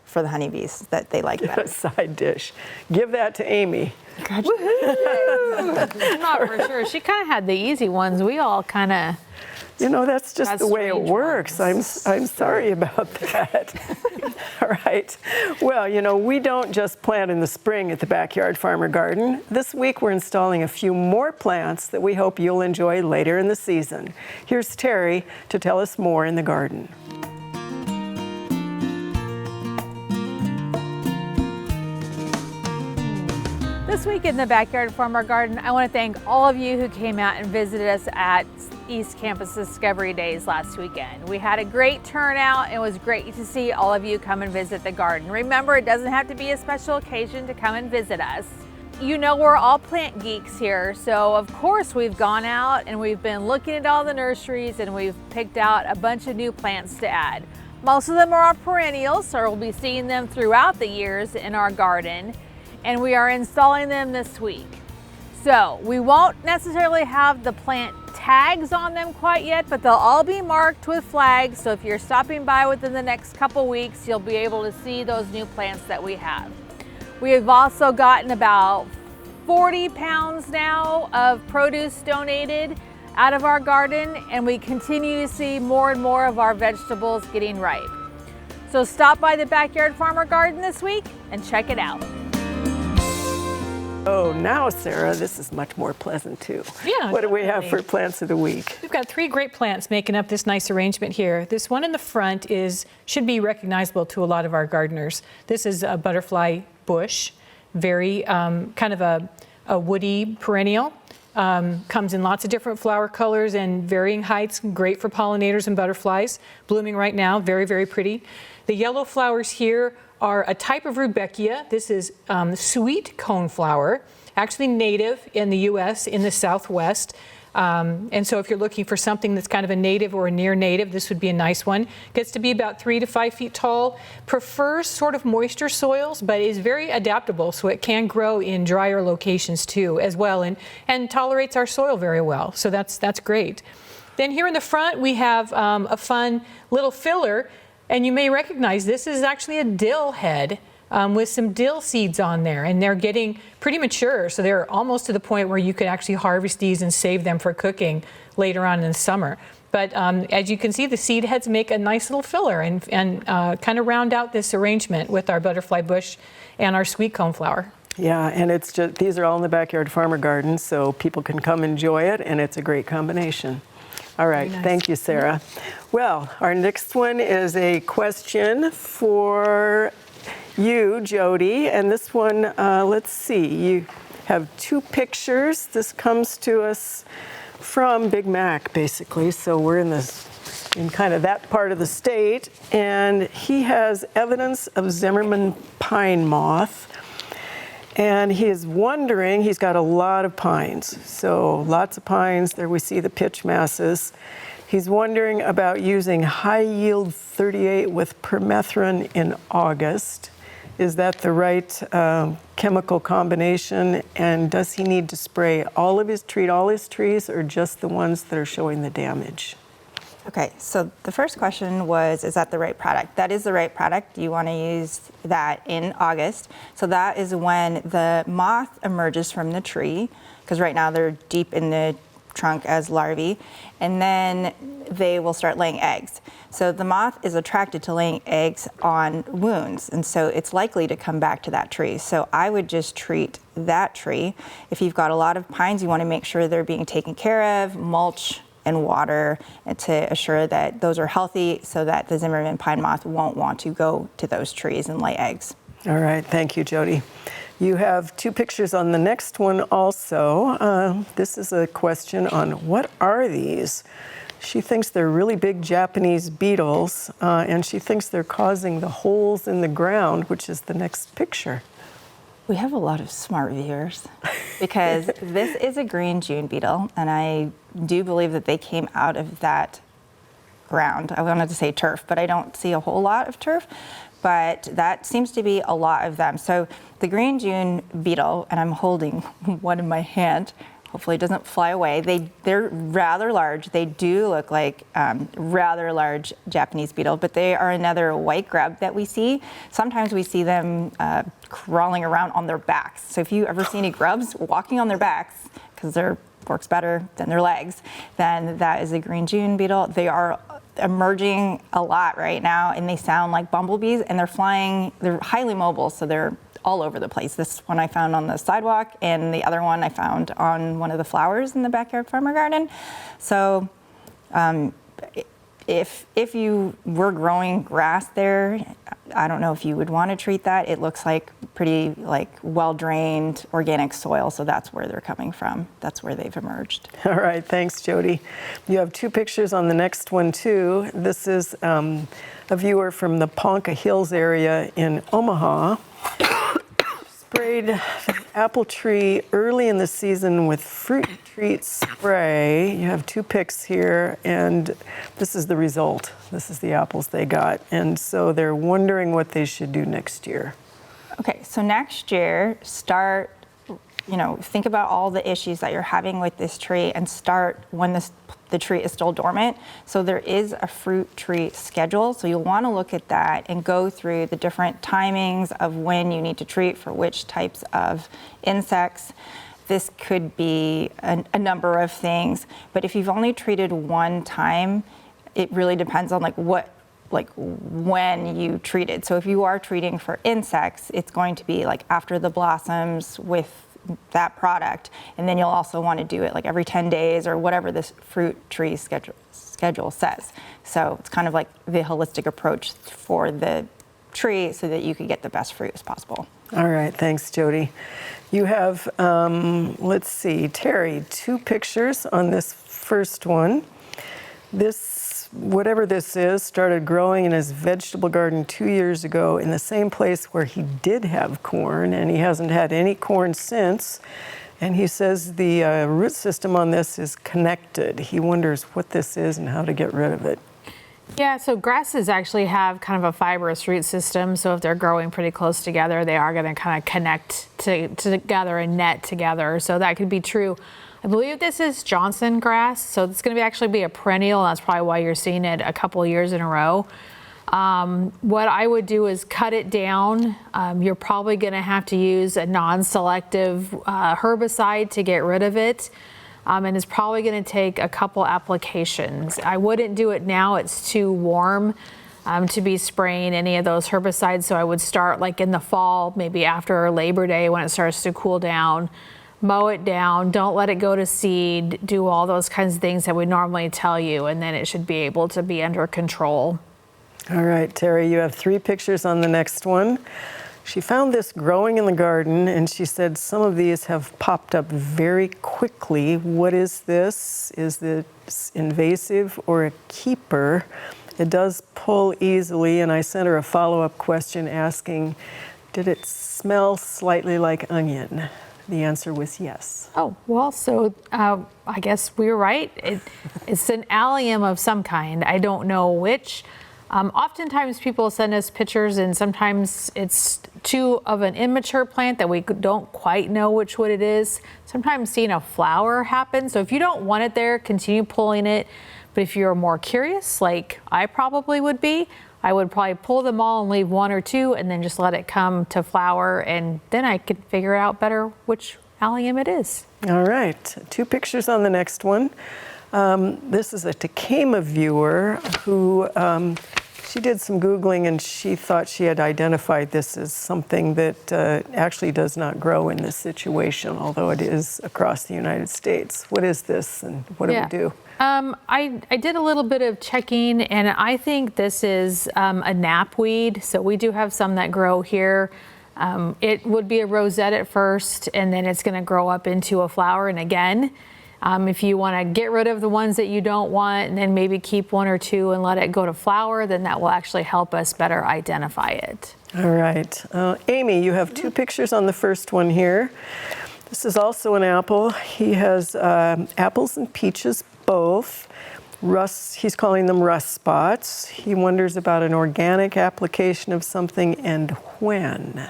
B: for the honeybees that they like
A: A
B: better.
A: side dish. Give that to Amy.
C: I'm not for sure. She kind of had the easy ones. We all kind of.
A: That's just
C: That's
A: the way it
C: strange
A: works.
C: ones.
A: I'm sorry about that. All right. Well, we don't just plant in the spring at the Backyard Farmer Garden. This week we're installing a few more plants that we hope you'll enjoy later in the season. Here's Terry to tell us more in the garden.
H: This week in the Backyard Farmer Garden, I want to thank all of you who came out and visited us at East Campus Discovery Days last weekend. We had a great turnout and it was great to see all of you come and visit the garden. Remember, it doesn't have to be a special occasion to come and visit us. You know, we're all plant geeks here, so of course we've gone out and we've been looking at all the nurseries and we've picked out a bunch of new plants to add. Most of them are our perennials, so we'll be seeing them throughout the years in our garden, and we are installing them this week. So we won't necessarily have the plant tags on them quite yet, but they'll all be marked with flags, so if you're stopping by within the next couple weeks, you'll be able to see those new plants that we have. We have also gotten about 40 pounds now of produce donated out of our garden, and we continue to see more and more of our vegetables getting ripe. So stop by the Backyard Farmer Garden this week and check it out.
A: Oh, now, Sarah, this is much more pleasant too.
E: Yeah,
A: What do we have
E: definitely.
A: for plants of the week?
E: We've got 3 great plants making up this nice arrangement here. This one in the front should be recognizable to a lot of our gardeners. This is a butterfly bush, very kind of a woody perennial. Comes in lots of different flower colors and varying heights, great for pollinators and butterflies. Blooming right now, very, very pretty. The yellow flowers here are a type of Rudbeckia. This is sweet coneflower, actually native in the US in the Southwest. And so if you're looking for something that's kind of a native or a near native, this would be a nice one. Gets to be about 3 to 5 feet tall, prefers sort of moisture soils, but is very adaptable, so it can grow in drier locations too as well, and tolerates our soil very well. So that's great. Then here in the front, we have a fun little filler, and you may recognize this is actually a dill head. With some dill seeds on there, and they're getting pretty mature, so they're almost to the point where you could actually harvest these and save them for cooking later on in the summer. But as you can see, the seed heads make a nice little filler and kind of round out this arrangement with our butterfly bush and our sweet coneflower.
A: Yeah, and it's just, these are all in the Backyard Farmer Garden, so people can come enjoy it, and it's a great combination. All right,
E: Very nice.
A: Thank you, Sarah. Well, our next one is a question for you, Jody, and this one, let's see, you have 2 pictures. This comes to us from Big Mac, basically, so we're in kind of that part of the state, and he has evidence of Zimmerman pine moth, and he is wondering, he's got a lot of pines, so lots of pines, there we see the pitch masses. He's wondering about using high yield 38 with permethrin in August. Is that the right chemical combination? And does he need to spray treat all his trees, or just the ones that are showing the damage?
B: Okay, so the first question was, is that the right product? That is the right product. You want to use that in August. So that is when the moth emerges from the tree, because right now they're deep in the trunk as larvae, and then they will start laying eggs. So the moth is attracted to laying eggs on wounds, and so it's likely to come back to that tree. So I would just treat that tree. If you've got a lot of pines, you want to make sure they're being taken care of, mulch and water, and to assure that those are healthy so that the Zimmerman pine moth won't want to go to those trees and lay eggs.
A: All right, thank you, Jody. You have 2 pictures on the next one also. This is a question on what are these? She thinks they're really big Japanese beetles, and she thinks they're causing the holes in the ground, which is the next picture.
B: We have a lot of smart viewers because this is a green June beetle, and I do believe that they came out of that ground. I wanted to say turf, but I don't see a whole lot of turf, but that seems to be a lot of them. So the green June beetle, and I'm holding one in my hand, hopefully it doesn't fly away. They're rather large. They do look like rather large Japanese beetle, but they are another white grub that we see. Sometimes we see them crawling around on their backs. So if you ever see any grubs walking on their backs, because their works better than their legs, then that is a green June beetle. They are emerging a lot right now, and they sound like bumblebees, and they're flying, they're highly mobile, so they're all over the place. This one I found on the sidewalk, and the other one I found on one of the flowers in the Backyard Farmer Garden. So if you were growing grass there, I don't know if you would want to treat that. It looks like pretty like well-drained organic soil, so that's where they're coming from. That's where they've emerged.
A: All right, thanks, Jody. You have 2 pictures on the next one, too. This is a viewer from the Ponca Hills area in Omaha. Sprayed apple tree early in the season with fruit treat spray. You have 2 pics here, and this is the result. This is the apples they got. And so they're wondering what they should do next year.
B: Okay, so next year, start, think about all the issues that you're having with this tree and start when the tree is still dormant. So there is a fruit tree schedule. So you'll want to look at that and go through the different timings of when you need to treat for which types of insects. This could be a number of things, but if you've only treated one time, it really depends on when you treated. So if you are treating for insects, it's going to be like after the blossoms with that product, and then you'll also want to do it like every 10 days or whatever this fruit tree schedule says. So it's kind of like the holistic approach for the tree so that you can get the best fruit as possible.
A: All right, thanks, Jody. You have, let's see, Terry, 2 pictures on this first one. This, whatever this is, started growing in his vegetable garden 2 years ago in the same place where he did have corn, and he hasn't had any corn since. And he says the root system on this is connected. He wonders what this is and how to get rid of it.
C: Yeah, so grasses actually have kind of a fibrous root system. So if they're growing pretty close together, they are going to kind of connect together and net together. So that could be true. I believe this is Johnson grass. So it's going to actually be a perennial. And that's probably why you're seeing it a couple of years in a row. What I would do is cut it down. You're probably going to have to use a non-selective herbicide to get rid of it. And it's probably going to take a couple applications. I wouldn't do it now. It's too warm to be spraying any of those herbicides. So I would start like in the fall, maybe after Labor Day when it starts to cool down, mow it down, don't let it go to seed, do all those kinds of things that we normally tell you, and then it should be able to be under control.
A: All right, Terry, you have 3 pictures on the next one. She found this growing in the garden, and she said some of these have popped up very quickly. What is this? Is this invasive or a keeper? It does pull easily, and I sent her a follow-up question asking, did it smell slightly like onion? The answer was yes.
C: Oh, well, so I guess we were right. It's an allium of some kind. I don't know which. Oftentimes people send us pictures, and sometimes it's too of an immature plant that we don't quite know which one it is. Sometimes seeing a flower happen. So if you don't want it there, continue pulling it. But if you're more curious, like I probably would be, I would probably pull them all and leave 1 or 2 and then just let it come to flower, and then I could figure out better which allium it is.
A: All right, 2 pictures on the next one. This is a Tacoma viewer who she did some Googling, and she thought she had identified this as something that actually does not grow in this situation, although it is across the United States. What is this, and what do we do?
C: I did a little bit of checking, and I think this is a knapweed. So we do have some that grow here. It would be a rosette at first, and then it's going to grow up into a flower. And again, if you want to get rid of the ones that you don't want and then maybe keep 1 or 2 and let it go to flower, then that will actually help us better identify it.
A: All right. Amy, you have 2 pictures on the first one here. This is also an apple. He has apples and peaches both. Rust, he's calling them rust spots. He wonders about an organic application of something and when.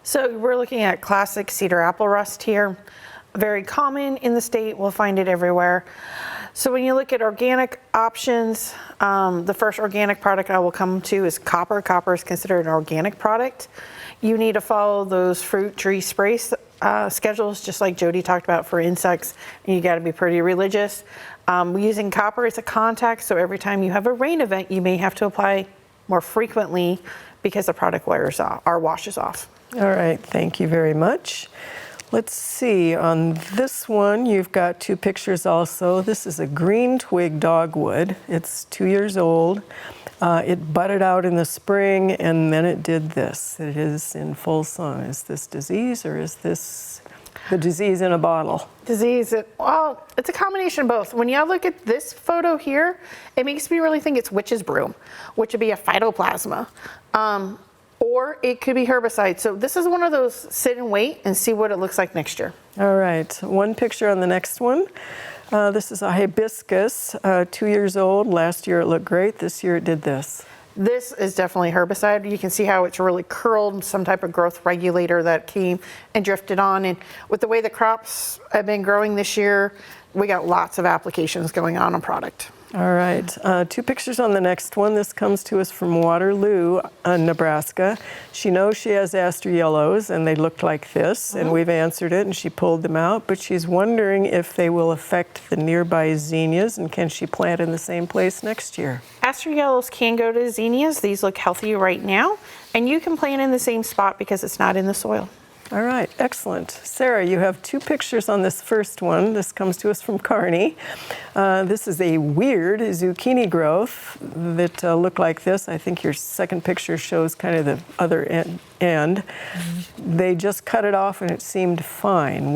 D: So we're looking at classic cedar apple rust here. Very common in the state, we'll find it everywhere. So when you look at organic options, the first organic product I will come to is copper. Copper is considered an organic product. You need to follow those fruit tree spray schedules, just like Jody talked about for insects, and you got to be pretty religious. Using copper as a contact, so every time you have a rain event, you may have to apply more frequently because the product wears off or washes off.
A: All right, thank you very much. Let's see, on this one, you've got two pictures also. This is a green twig dogwood. It's 2 years old. It budded out in the spring, and then it did this. It is in full sun. Is this disease, or is this the disease in a bottle?
D: Disease, well, it's a combination of both. When you look at this photo here, it makes me really think it's witch's broom, which would be a phytoplasma. Or it could be herbicide. So this is one of those sit and wait and see what it looks like next year.
A: All right, one picture on the next one. This is a hibiscus, 2 years old. Last year it looked great. This year it did this.
D: This is definitely herbicide. You can see how it's really curled, some type of growth regulator that came and drifted on. And with the way the crops have been growing this year, we got lots of applications going on product.
A: All right, two pictures on the next one. This comes to us from Waterloo, Nebraska. She knows she has aster yellows, and they look like this, and we've answered it, and she pulled them out, but she's wondering if they will affect the nearby zinnias, and can she plant in the same place next year?
D: Aster yellows can go to zinnias. These look healthy right now, and you can plant in the same spot because it's not in the soil.
A: All right, excellent. Sarah, you have two pictures on this first one. This comes to us from Kearney. This is a weird zucchini growth that look like this. I think your second picture shows kind of the other end. They just cut it off and it seemed fine.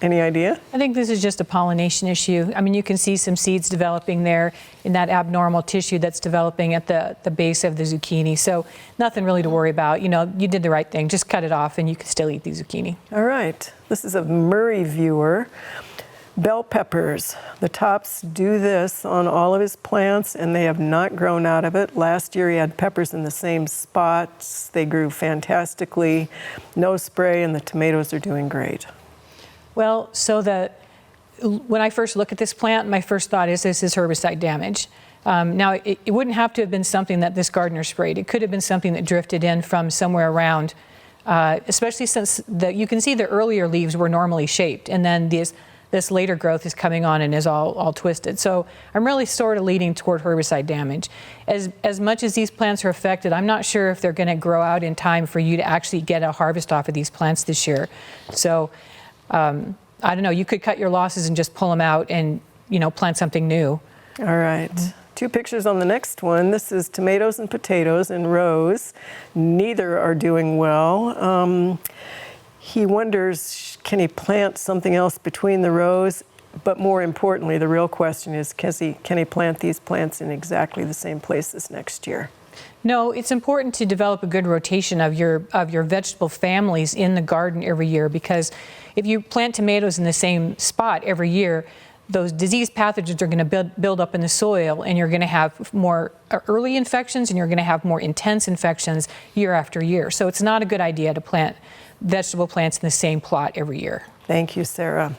A: Any idea?
E: I think this is just a pollination issue. I mean, you can see some seeds developing there in that abnormal tissue that's developing at the base of the zucchini. So nothing really to worry about. You know, you did the right thing. Just cut it off and you can still eat the zucchini.
A: All right. This is a Murray viewer. Bell peppers. The tops do this on all of his plants, and they have not grown out of it. Last year he had peppers in the same spots. They grew fantastically. No spray, and the tomatoes are doing great.
E: Well, so when I first look at this plant, my first thought is this is herbicide damage. Now, it wouldn't have to have been something that this gardener sprayed. It could have been something that drifted in from somewhere around, especially since you can see the earlier leaves were normally shaped, and then this later growth is coming on and is all twisted. So I'm really sort of leaning toward herbicide damage. As much as these plants are affected, I'm not sure if they're going to grow out in time for you to actually get a harvest off of these plants this year. So I don't know, you could cut your losses and just pull them out and, plant something new.
A: All right. Two pictures on the next one. This is tomatoes and potatoes in rows. Neither are doing well. He wonders, can he plant something else between the rows? But more importantly, the real question is, can he plant these plants in exactly the same places next year?
E: No, it's important to develop a good rotation of your vegetable families in the garden every year, because if you plant tomatoes in the same spot every year, those disease pathogens are going to build up in the soil, and you're going to have more early infections and you're going to have more intense infections year after year. So it's not a good idea to plant vegetable plants in the same plot every year.
A: Thank you, Sarah.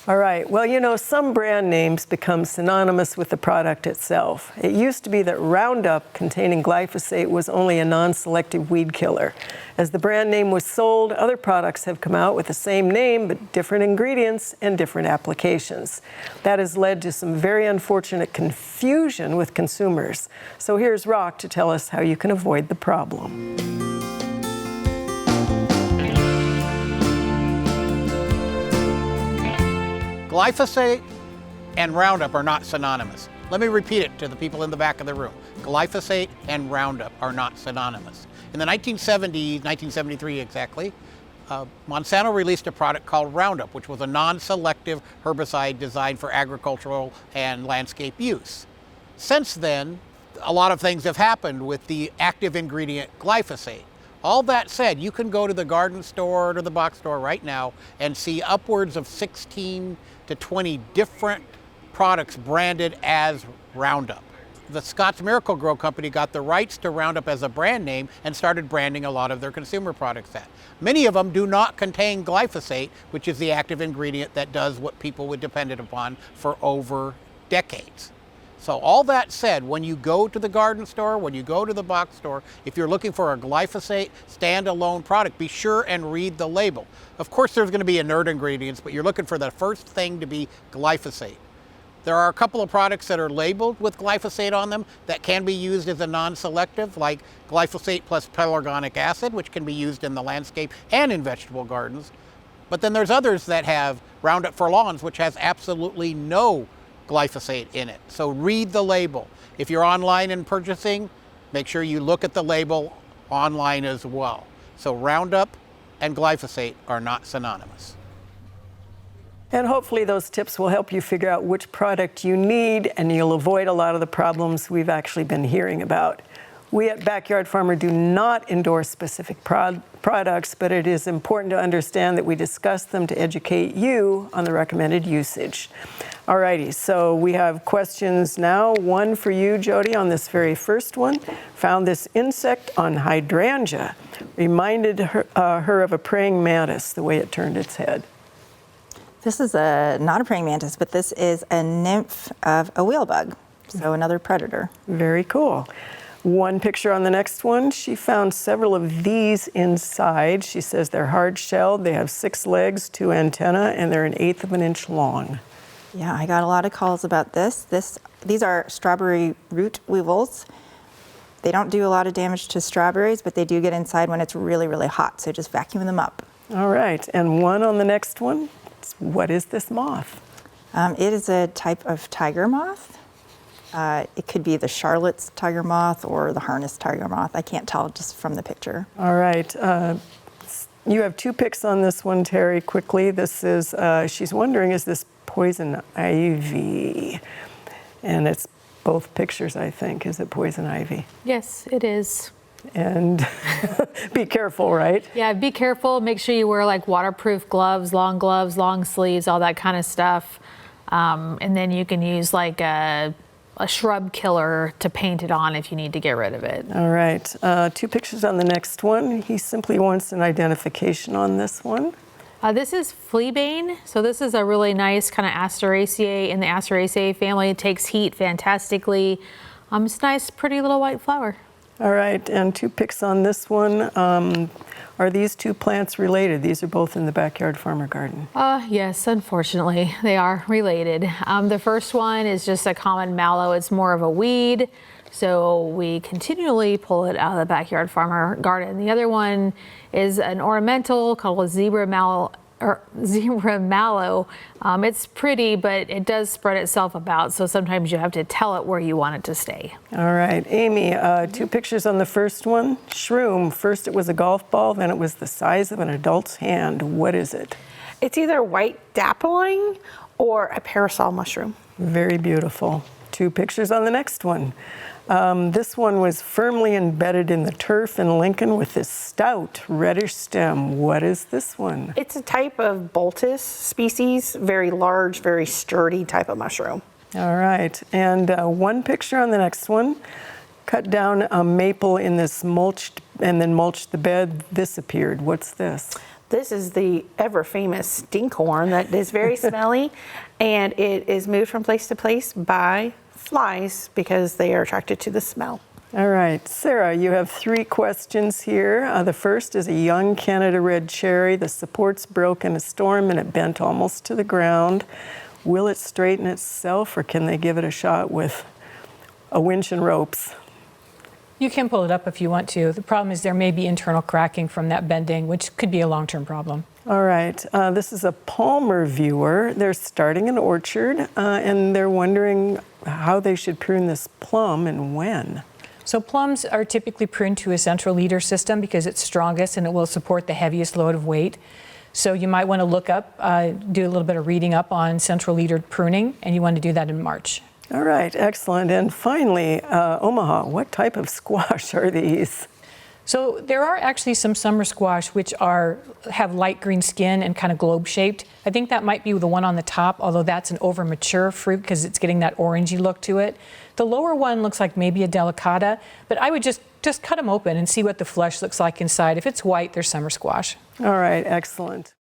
A: All right, well, some brand names become synonymous with the product itself. It used to be that Roundup containing glyphosate was only a non-selective weed killer. As the brand name was sold, other products have come out with the same name but different ingredients and different applications. That has led to some very unfortunate confusion with consumers. So here's Rock to tell us how you can avoid the problem.
I: Glyphosate and Roundup are not synonymous. Let me repeat it to the people in the back of the room. Glyphosate and Roundup are not synonymous. In the 1970s, 1973 exactly, Monsanto released a product called Roundup, which was a non-selective herbicide designed for agricultural and landscape use. Since then, a lot of things have happened with the active ingredient glyphosate. All that said, you can go to the garden store or to the box store right now and see upwards of 16 to 20 different products branded as Roundup. The Scotts Miracle-Gro Company got the rights to Roundup as a brand name and started branding a lot of their consumer products that. Many of them do not contain glyphosate, which is the active ingredient that does what people would depend upon for over decades. So all that said, when you go to the garden store, when you go to the box store, if you're looking for a glyphosate standalone product, be sure and read the label. Of course, there's going to be inert ingredients, but you're looking for the first thing to be glyphosate. There are a couple of products that are labeled with glyphosate on them that can be used as a non-selective, like glyphosate plus pelargonic acid, which can be used in the landscape and in vegetable gardens. But then there's others that have Roundup for Lawns, which has absolutely no glyphosate in it. So read the label. If you're online and purchasing, make sure you look at the label online as well. So Roundup and glyphosate are not synonymous.
A: And hopefully those tips will help you figure out which product you need, and you'll avoid a lot of the problems we've actually been hearing about. We at Backyard Farmer do not endorse specific products, but it is important to understand that we discuss them to educate you on the recommended usage. Alrighty, so we have questions now. One for you, Jody, on this very first one. Found this insect on hydrangea. Reminded her of a praying mantis, the way it turned its head.
B: This is not a praying mantis, but this is a nymph of a wheelbug, so another predator.
A: Very cool. One picture on the next one, she found several of these inside. She says they're hard-shelled, they have 6 legs, 2 antennae, and they're 1/8 of an inch long.
B: Yeah, I got a lot of calls about this. These are strawberry root weevils. They don't do a lot of damage to strawberries, but they do get inside when it's really, really hot, so just vacuum them up.
A: All right, and one on the next one. What is this moth?
B: It is a type of tiger moth. It could be the Charlotte's tiger moth or the harness tiger moth. I can't tell just from the picture.
A: All right. You have 2 pics on this one, Terry, quickly. This is, she's wondering, is this poison ivy? And it's both pictures, I think. Is it poison ivy?
C: Yes, it is.
A: And be careful, right?
C: Yeah, be careful. Make sure you wear like waterproof gloves, long sleeves, all that kind of stuff. And then you can use like a shrub killer to paint it on if you need to get rid of it.
A: All right. 2 pictures on the next one. He simply wants an identification on this one.
C: This is fleabane. So this is a really nice kind of Asteraceae in the Asteraceae family. It takes heat fantastically. It's a nice, pretty little white flower.
A: All right, and 2 pics on this one. Are these 2 plants related? These are both in the Backyard Farmer garden.
C: Yes, unfortunately, they are related. The first one is just a common mallow. It's more of a weed, so we continually pull it out of the Backyard Farmer garden. The other one is an ornamental called a zebra mallow. It's pretty, but it does spread itself about, so sometimes you have to tell it where you want it to stay.
A: All right, Amy, 2 pictures on the first one. Shroom, first it was a golf ball, then it was the size of an adult's hand. What is it?
D: It's either white dappling or a parasol mushroom.
A: Very beautiful. 2 pictures on the next one. This one was firmly embedded in the turf in Lincoln with this stout reddish stem. What is this one?
D: It's a type of Boltus species, very large, very sturdy type of mushroom.
A: All right, and 1 picture on the next one. Cut down a maple in this mulched, and then mulched the bed. This appeared. What's this?
D: This is the ever famous stinkhorn that is very smelly, and it is moved from place to place by flies because they are attracted to the smell.
A: All right, Sarah, you have 3 questions here. The first is a young Canada red cherry. The supports broke in a storm and it bent almost to the ground. Will it straighten itself, or can they give it a shot with a winch and ropes?
E: You can pull it up if you want to. The problem is there may be internal cracking from that bending, which could be a long-term problem.
A: All right, this is a Palmer viewer. They're starting an orchard and they're wondering how they should prune this plum and when.
E: So plums are typically pruned to a central leader system because it's strongest and it will support the heaviest load of weight. So you might want to look up, do a little bit of reading up on central leader pruning, and you want to do that in March.
A: All right, excellent. And finally, Omaha, what type of squash are these?
E: So there are actually some summer squash which have light green skin and kind of globe shaped. I think that might be the one on the top, although that's an over mature fruit because it's getting that orangey look to it. The lower one looks like maybe a delicata, but I would just cut them open and see what the flesh looks like inside. If it's white, they're summer squash.
A: All right, excellent.